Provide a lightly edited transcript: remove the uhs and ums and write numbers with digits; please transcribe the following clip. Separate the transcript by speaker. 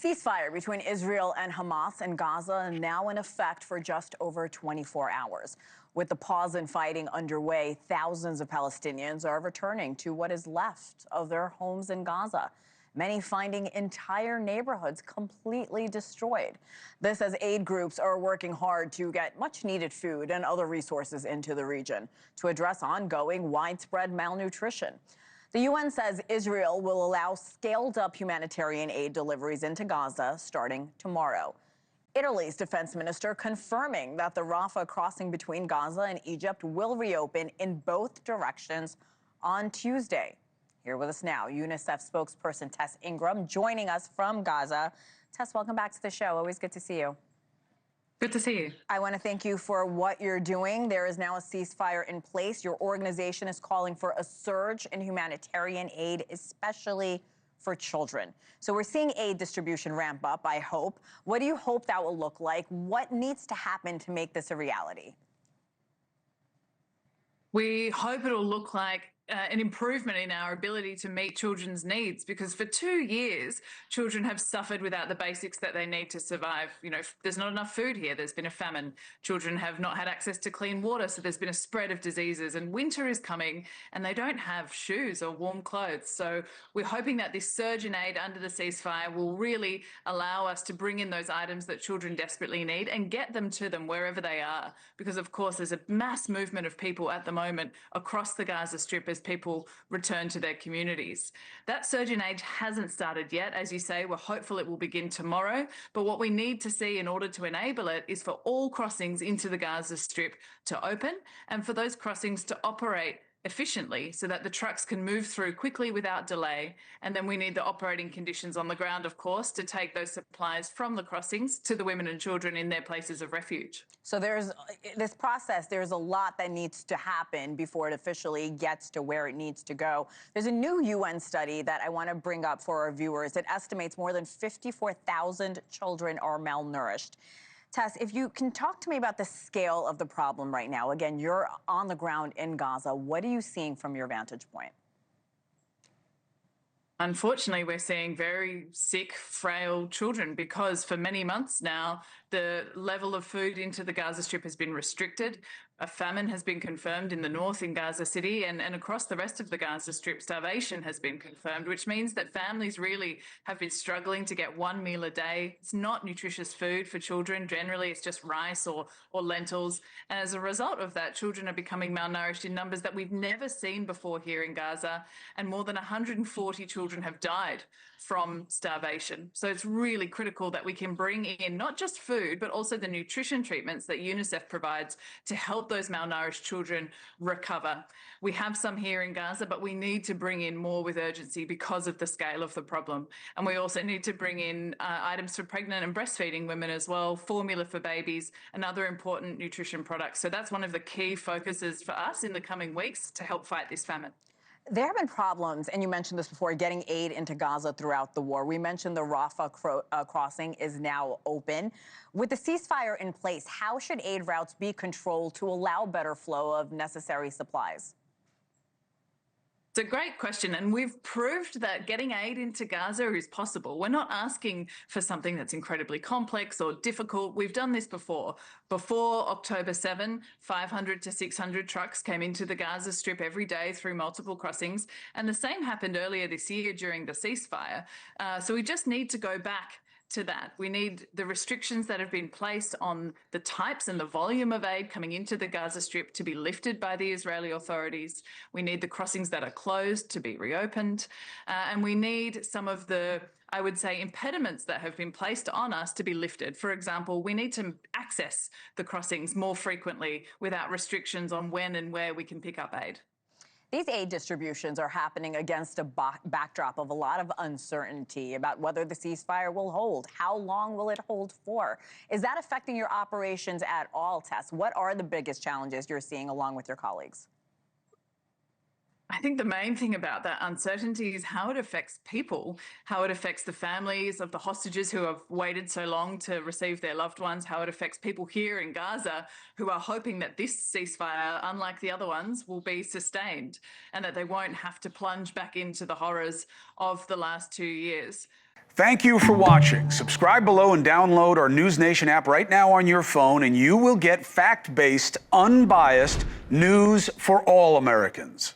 Speaker 1: Ceasefire between Israel and Hamas in Gaza now in effect for just over 24 hours. With the pause in fighting underway, thousands of Palestinians are returning to what is left of their homes in Gaza, many finding entire neighborhoods completely destroyed. This as aid groups are working hard to get much-needed food and other resources into the region to address ongoing widespread malnutrition. The UN says Israel will allow scaled-up humanitarian aid deliveries into Gaza starting tomorrow. Italy's defense minister confirming that the Rafah crossing between Gaza and Egypt will reopen in both directions on Tuesday. Here with us now, UNICEF spokesperson Tess Ingram joining us from Gaza. Tess, welcome back to the show. Always good to see you.
Speaker 2: Good to see you.
Speaker 1: I want to thank you for what you're doing. There is now a ceasefire in place. Your organization is calling for a surge in humanitarian aid, especially for children. So we're seeing aid distribution ramp up, I hope. What do you hope that will look like? What needs to happen to make this a reality?
Speaker 2: We hope it'll look like an improvement in our ability to meet children's needs, because for 2 years, children have suffered without the basics that they need to survive. You know, there's not enough food here. There's been a famine. Children have not had access to clean water, so there's been a spread of diseases. And winter is coming, and they don't have shoes or warm clothes. So we're hoping that this surge in aid under the ceasefire will really allow us to bring in those items that children desperately need and get them to them wherever they are. Because, of course, there's a mass movement of people at the moment across the Gaza Strip as people return to their communities. That surge in aid hasn't started yet. As you say, we're hopeful it will begin tomorrow. But what we need to see in order to enable it is for all crossings into the Gaza Strip to open and for those crossings to operate efficiently so that the trucks can move through quickly without delay. And then we need the operating conditions on the ground, of course, to take those supplies from the crossings to the women and children in their places of refuge.
Speaker 1: So there's this process, there's a lot that needs to happen before it officially gets to where it needs to go. There's a new UN study that I want to bring up for our viewers. It estimates more than 54,000 children are malnourished. Tess, if you can talk to me about the scale of the problem right now. Again, you're on the ground in Gaza. What are you seeing from your vantage point?
Speaker 2: Unfortunately, we're seeing very sick, frail children because for many months now, the level of food into the Gaza Strip has been restricted. A famine has been confirmed in the north in Gaza City, and across the rest of the Gaza Strip, starvation has been confirmed, which means that families really have been struggling to get one meal a day. It's not nutritious food for children. Generally, it's just rice or lentils. And as a result of that, children are becoming malnourished in numbers that we've never seen before here in Gaza, and more than 140 children have died from starvation. So it's really critical that we can bring in not just food, but also the nutrition treatments that UNICEF provides to help those malnourished children recover. We have some here in Gaza, but we need to bring in more with urgency because of the scale of the problem. And we also need to bring in items for pregnant and breastfeeding women as well, formula for babies, and other important nutrition products. So that's one of the key focuses for us in the coming weeks to help fight this famine.
Speaker 1: There have been problems, and you mentioned this before, getting aid into Gaza throughout the war. We mentioned the Rafah crossing is now open. With the ceasefire in place, how should aid routes be controlled to allow better flow of necessary supplies?
Speaker 2: It's a great question, and we've proved that getting aid into Gaza is possible. We're not asking for something that's incredibly complex or difficult. We've done this before. Before October 7, 500 to 600 trucks came into the Gaza Strip every day through multiple crossings, and the same happened earlier this year during the ceasefire. So we just need to go back to that. We need the restrictions that have been placed on the types and the volume of aid coming into the Gaza Strip to be lifted by the Israeli authorities. We need the crossings that are closed to be reopened. And we need some of the, I would say, impediments that have been placed on us to be lifted. For example, we need to access the crossings more frequently without restrictions on when and where we can pick up aid.
Speaker 1: These aid distributions are happening against a backdrop of a lot of uncertainty about whether the ceasefire will hold. How long will it hold for? Is that affecting your operations at all, Tess? What are the biggest challenges you're seeing along with your colleagues?
Speaker 2: I think the main thing about that uncertainty is how it affects people, how it affects the families of the hostages who have waited so long to receive their loved ones, how it affects people here in Gaza who are hoping that this ceasefire, unlike the other ones, will be sustained and that they won't have to plunge back into the horrors of the last 2 years.
Speaker 3: Thank you for watching. Subscribe below and download our NewsNation app right now on your phone, and you will get fact-based, unbiased news for all Americans.